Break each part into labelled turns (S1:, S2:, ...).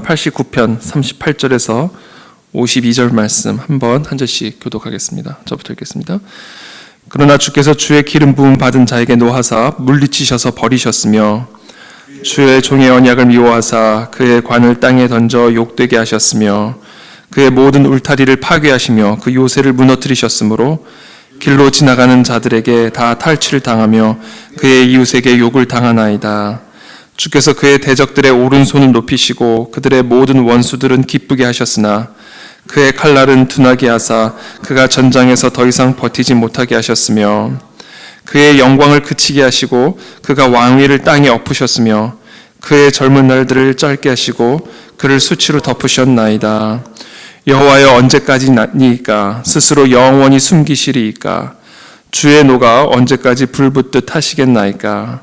S1: 89편 38절에서 52절 말씀 한 절씩 교독하겠습니다. 저부터 읽겠습니다. 그러나 주께서 주의 기름 부음 받은 자에게 노하사 물리치셔서 버리셨으며 주의 종의 언약을 미워하사 그의 관을 땅에 던져 욕되게 하셨으며 그의 모든 울타리를 파괴하시며 그 요새를 무너뜨리셨으므로 길로 지나가는 자들에게 다 탈취를 당하며 그의 이웃에게 욕을 당하나이다. 주께서 그의 대적들의 오른손을 높이시고 그들의 모든 원수들은 기쁘게 하셨으나 그의 칼날은 둔하게 하사 그가 전장에서 더 이상 버티지 못하게 하셨으며 그의 영광을 그치게 하시고 그가 왕위를 땅에 엎으셨으며 그의 젊은 날들을 짧게 하시고 그를 수치로 덮으셨나이다. 여호와여 언제까지니까 스스로 영원히 숨기시리이까 주의 노가 언제까지 불붙듯 하시겠나이까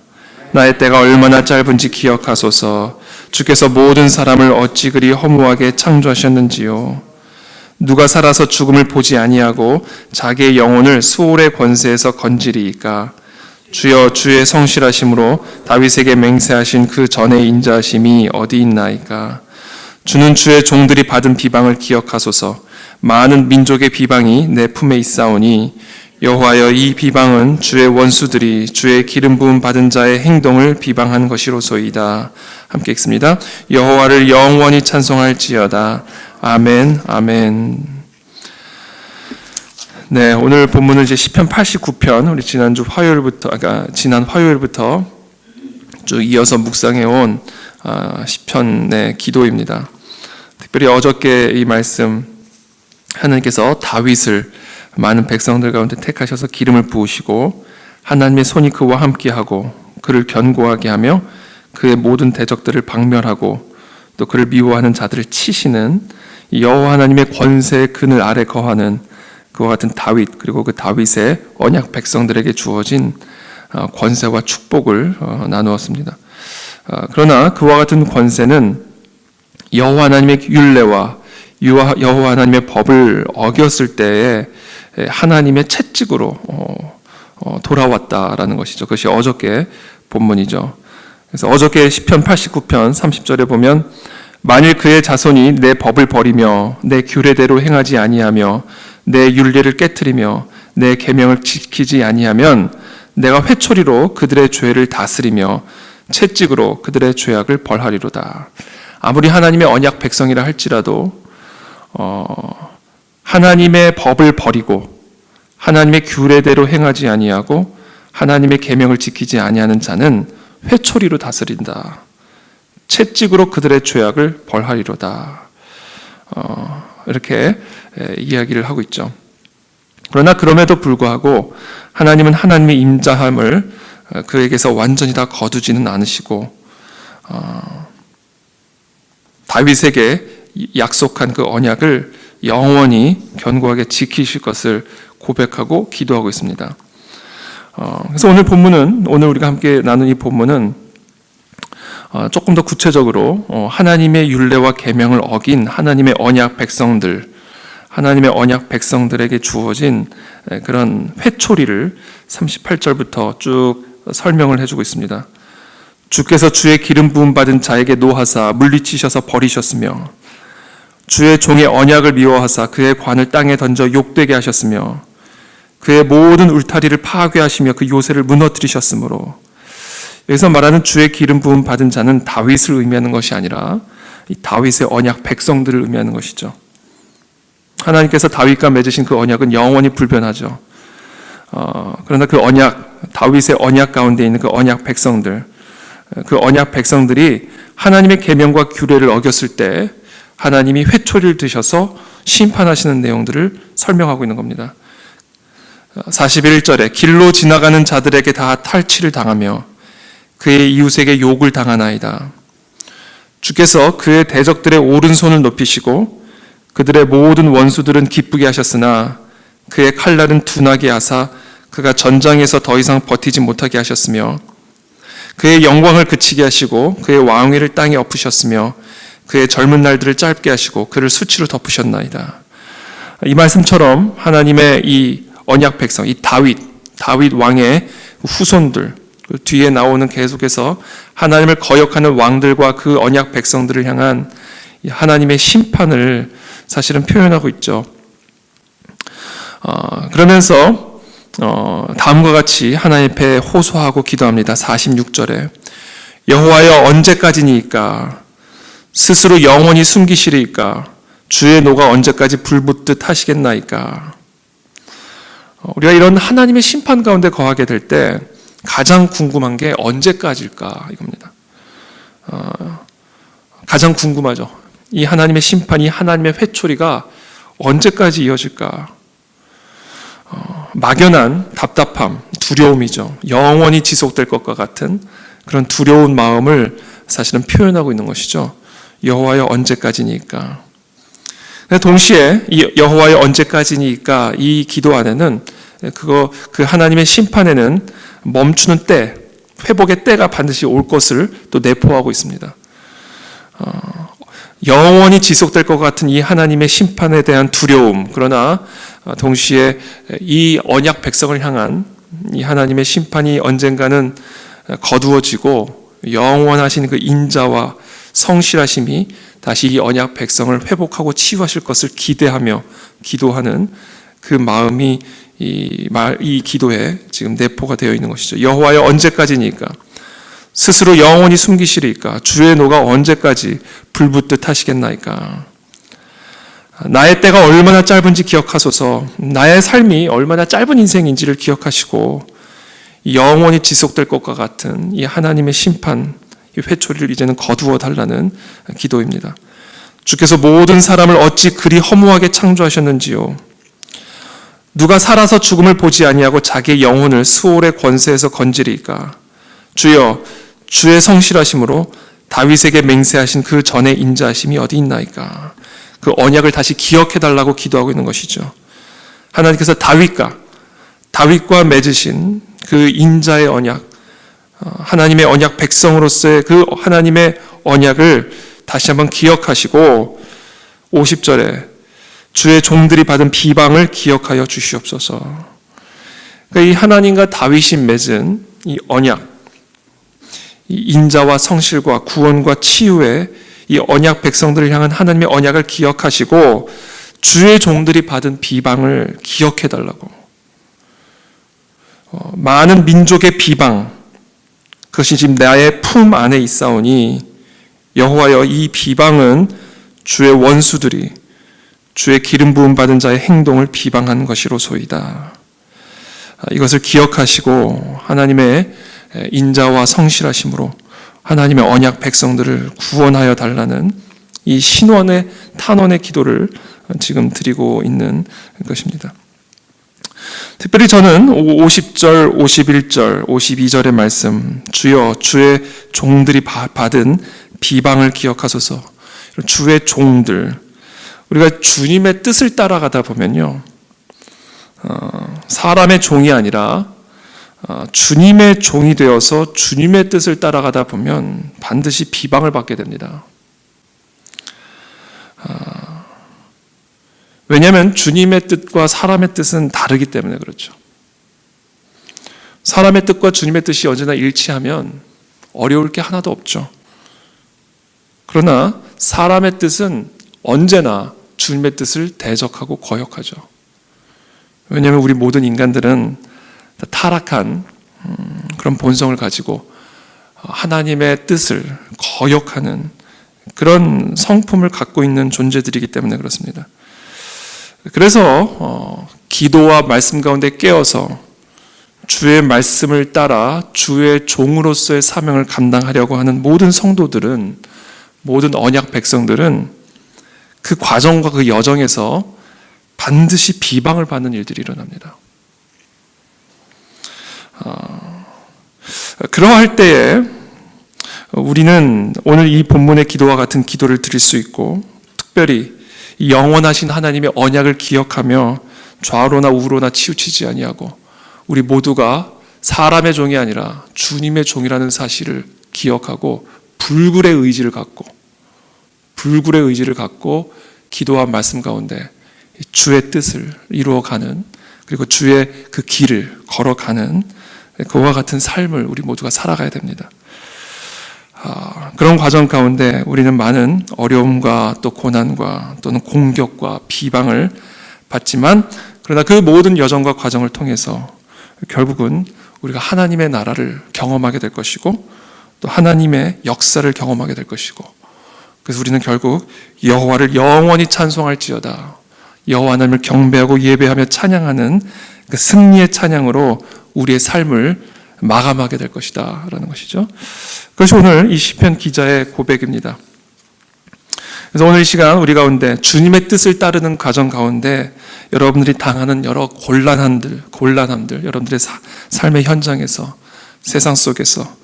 S1: 나의 때가 얼마나 짧은지 기억하소서. 주께서 모든 사람을 어찌 그리 허무하게 창조하셨는지요. 누가 살아서 죽음을 보지 아니하고 자기의 영혼을 수월의 권세에서 건지리이까. 주여 주의 성실하심으로 다윗에게 맹세하신 그 전의 인자하심이 어디 있나이까. 주는 주의 종들이 받은 비방을 기억하소서. 많은 민족의 비방이 내 품에 있사오니 여호와여 이 비방은 주의 원수들이 주의 기름 부음 받은 자의 행동을 비방한 것이로소이다. 함께 읽습니다. 여호와를 영원히 찬송할지어다. 아멘, 아멘. 네, 오늘 본문은 이제 시편 89편 우리 지난 화요일부터 쭉 이어서 묵상해 온 시편의 기도입니다. 특별히 어저께 이 말씀 하나님께서 다윗을 많은 백성들 가운데 택하셔서 기름을 부으시고 하나님의 손이 그와 함께하고 그를 견고하게 하며 그의 모든 대적들을 박멸하고 또 그를 미워하는 자들을 치시는 여호와 하나님의 권세의 그늘 아래 거하는 그와 같은 다윗, 그리고 그 다윗의 언약 백성들에게 주어진 권세와 축복을 나누었습니다. 그러나 그와 같은 권세는 여호와 하나님의 율례와 여호와 하나님의 법을 어겼을 때에 하나님의 채찍으로 돌아왔다라는 것이죠. 그것이 어저께 본문이죠. 그래서 어저께 시편 89편 30절에 보면 만일 그의 자손이 내 법을 버리며 내 규례대로 행하지 아니하며 내 율례를 깨트리며 내 계명을 지키지 아니하면 내가 회초리로 그들의 죄를 다스리며 채찍으로 그들의 죄악을 벌하리로다. 아무리 하나님의 언약 백성이라 할지라도 하나님의 법을 버리고 하나님의 규례대로 행하지 아니하고 하나님의 계명을 지키지 아니하는 자는 회초리로 다스린다. 채찍으로 그들의 죄악을 벌하리로다. 이렇게 이야기를 하고 있죠. 그러나 그럼에도 불구하고 하나님은 하나님의 임자함을 그에게서 완전히 다 거두지는 않으시고 다윗에게 약속한 그 언약을 영원히 견고하게 지키실 것을 고백하고 기도하고 있습니다. 그래서 오늘 우리가 함께 나눈 이 본문은 조금 더 구체적으로 하나님의 율례와 계명을 어긴 하나님의 언약 백성들에게 주어진 그런 회초리를 38절부터 쭉 설명을 해주고 있습니다. 주께서 주의 기름 부음 받은 자에게 노하사 물리치셔서 버리셨으며 주의 종의 언약을 미워하사 그의 관을 땅에 던져 욕되게 하셨으며 그의 모든 울타리를 파괴하시며 그 요새를 무너뜨리셨으므로. 여기서 말하는 주의 기름 부음 받은 자는 다윗을 의미하는 것이 아니라 이 다윗의 언약 백성들을 의미하는 것이죠. 하나님께서 다윗과 맺으신 그 언약은 영원히 불변하죠. 그러나 그 언약, 다윗의 언약 가운데 있는 그 언약 백성들, 그 언약 백성들이 하나님의 계명과 규례를 어겼을 때 하나님이 회초리를 드셔서 심판하시는 내용들을 설명하고 있는 겁니다. 41절에 길로 지나가는 자들에게 다 탈취를 당하며 그의 이웃에게 욕을 당하나이다. 주께서 그의 대적들의 오른손을 높이시고 그들의 모든 원수들은 기쁘게 하셨으나 그의 칼날은 둔하게 하사 그가 전장에서 더 이상 버티지 못하게 하셨으며 그의 영광을 그치게 하시고 그의 왕위를 땅에 엎으셨으며 그의 젊은 날들을 짧게 하시고 그를 수치로 덮으셨나이다. 이 말씀처럼 하나님의 이 언약 백성, 이 다윗 왕의 후손들, 그 뒤에 나오는 계속해서 하나님을 거역하는 왕들과 그 언약 백성들을 향한 이 하나님의 심판을 사실은 표현하고 있죠. 그러면서 다음과 같이 하나님 앞에 호소하고 기도합니다. 46절에 여호와여 언제까지니까 스스로 영원히 숨기시리이까 주의 노가 언제까지 불붙듯 하시겠나이까. 우리가 이런 하나님의 심판 가운데 거하게 될 때 가장 궁금한 게 언제까지일까 이겁니다. 가장 궁금하죠. 이 하나님의 심판이 하나님의 회초리가 언제까지 이어질까? 막연한 답답함, 두려움이죠. 영원히 지속될 것과 같은 그런 두려운 마음을 사실은 표현하고 있는 것이죠. 여호와여 언제까지니까. 동시에 이 여호와여 언제까지니까 이 기도 안에는 그 하나님의 심판에는 멈추는 때, 회복의 때가 반드시 올 것을 또 내포하고 있습니다. 영원히 지속될 것 같은 이 하나님의 심판에 대한 두려움, 그러나 동시에 이 언약 백성을 향한 이 하나님의 심판이 언젠가는 거두어지고 영원하신 그 인자와 성실하심이 다시 이 언약 백성을 회복하고 치유하실 것을 기대하며 기도하는 그 마음이 이 기도에 지금 내포가 되어 있는 것이죠. 여호와여 언제까지니까 스스로 영원히 숨기시리이까 주의 노가 언제까지 불붙듯 하시겠나이까. 나의 때가 얼마나 짧은지 기억하소서. 나의 삶이 얼마나 짧은 인생인지를 기억하시고 영원히 지속될 것과 같은 이 하나님의 심판, 이 회초리를 이제는 거두어 달라는 기도입니다. 주께서 모든 사람을 어찌 그리 허무하게 창조하셨는지요. 누가 살아서 죽음을 보지 아니하고 자기의 영혼을 수월의 권세에서 건지리이까. 주여 주의 성실하심으로 다윗에게 맹세하신 그 전의 인자하심이 어디 있나이까. 그 언약을 다시 기억해달라고 기도하고 있는 것이죠. 하나님께서 다윗과 맺으신 그 인자의 언약, 하나님의 언약 백성으로서의 그 하나님의 언약을 다시 한번 기억하시고 50절에 주의 종들이 받은 비방을 기억하여 주시옵소서. 그러니까 이 하나님과 다윗이 맺은 이 언약, 이 인자와 성실과 구원과 치유의 이 언약 백성들을 향한 하나님의 언약을 기억하시고 주의 종들이 받은 비방을 기억해달라고. 많은 민족의 비방, 그것이 지금 나의 품 안에 있사오니 여호와여 이 비방은 주의 원수들이 주의 기름 부음 받은 자의 행동을 비방한 것이로소이다. 이것을 기억하시고 하나님의 인자와 성실하심으로 하나님의 언약 백성들을 구원하여 달라는 이 신원의 탄원의 기도를 지금 드리고 있는 것입니다. 특별히 저는 50절, 51절, 52절의 말씀, 주여 주의 종들이 받은 비방을 기억하소서. 주의 종들, 우리가 주님의 뜻을 따라가다 보면요, 사람의 종이 아니라 주님의 종이 되어서 주님의 뜻을 따라가다 보면 반드시 비방을 받게 됩니다. 왜냐하면 주님의 뜻과 사람의 뜻은 다르기 때문에 그렇죠. 사람의 뜻과 주님의 뜻이 언제나 일치하면 어려울 게 하나도 없죠. 그러나 사람의 뜻은 언제나 주님의 뜻을 대적하고 거역하죠. 왜냐하면 우리 모든 인간들은 타락한 그런 본성을 가지고 하나님의 뜻을 거역하는 그런 성품을 갖고 있는 존재들이기 때문에 그렇습니다. 그래서 기도와 말씀 가운데 깨어서 주의 말씀을 따라 주의 종으로서의 사명을 감당하려고 하는 모든 성도들은, 모든 언약 백성들은 그 과정과 그 여정에서 반드시 비방을 받는 일들이 일어납니다. 그러할 때에 우리는 오늘 이 본문의 기도와 같은 기도를 드릴 수 있고, 특별히 영원하신 하나님의 언약을 기억하며 좌로나 우로나 치우치지 아니하고 우리 모두가 사람의 종이 아니라 주님의 종이라는 사실을 기억하고 불굴의 의지를 갖고 기도와 말씀 가운데 주의 뜻을 이루어가는, 그리고 주의 그 길을 걸어가는 그와 같은 삶을 우리 모두가 살아가야 됩니다. 그런 과정 가운데 우리는 많은 어려움과 또 고난과 또는 공격과 비방을 받지만, 그러나 그 모든 여정과 과정을 통해서 결국은 우리가 하나님의 나라를 경험하게 될 것이고 또 하나님의 역사를 경험하게 될 것이고, 그래서 우리는 결국 여호와를 영원히 찬송할지어다, 여호와 하나님을 경배하고 예배하며 찬양하는 그 승리의 찬양으로 우리의 삶을 마감하게 될 것이다 라는 것이죠. 그것이 오늘 이 시편 기자의 고백입니다. 그래서 오늘 이 시간 우리 가운데 주님의 뜻을 따르는 과정 가운데 여러분들이 당하는 여러 곤란함들, 여러분들의 삶의 현장에서, 세상 속에서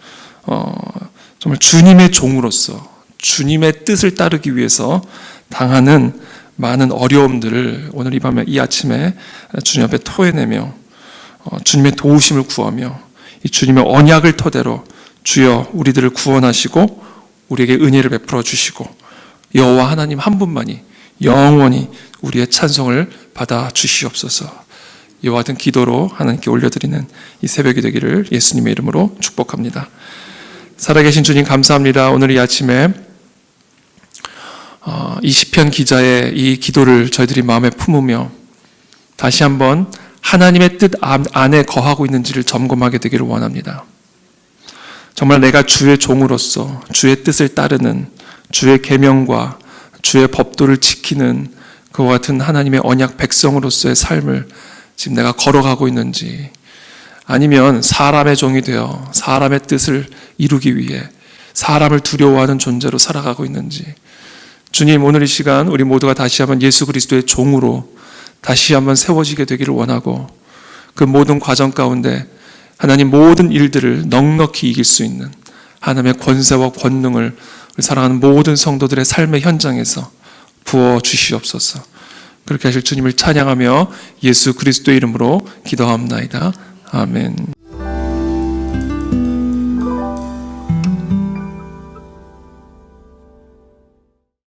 S1: 정말 주님의 종으로서 주님의 뜻을 따르기 위해서 당하는 많은 어려움들을 오늘 이 아침에 주님 앞에 토해내며 주님의 도우심을 구하며 이 주님의 언약을 토대로 주여 우리들을 구원하시고 우리에게 은혜를 베풀어 주시고 여호와 하나님 한 분만이 영원히 우리의 찬송을 받아 주시옵소서. 이와 같은 기도로 하나님께 올려드리는 이 새벽이 되기를 예수님의 이름으로 축복합니다. 살아계신 주님 감사합니다. 오늘 이 아침에 이 시편 기자의 이 기도를 저희들이 마음에 품으며 다시 한번 하나님의 뜻 안에 거하고 있는지를 점검하게 되기를 원합니다. 정말 내가 주의 종으로서 주의 뜻을 따르는, 주의 계명과 주의 법도를 지키는 그와 같은 하나님의 언약 백성으로서의 삶을 지금 내가 걸어가고 있는지, 아니면 사람의 종이 되어 사람의 뜻을 이루기 위해 사람을 두려워하는 존재로 살아가고 있는지, 주님 오늘 이 시간 우리 모두가 다시 한번 예수 그리스도의 종으로 다시 한번 세워지게 되기를 원하고, 그 모든 과정 가운데 하나님 모든 일들을 넉넉히 이길 수 있는 하나님의 권세와 권능을 사랑하는 모든 성도들의 삶의 현장에서 부어 주시옵소서. 그렇게 하실 주님을 찬양하며 예수 그리스도의 이름으로 기도합나이다. 아멘.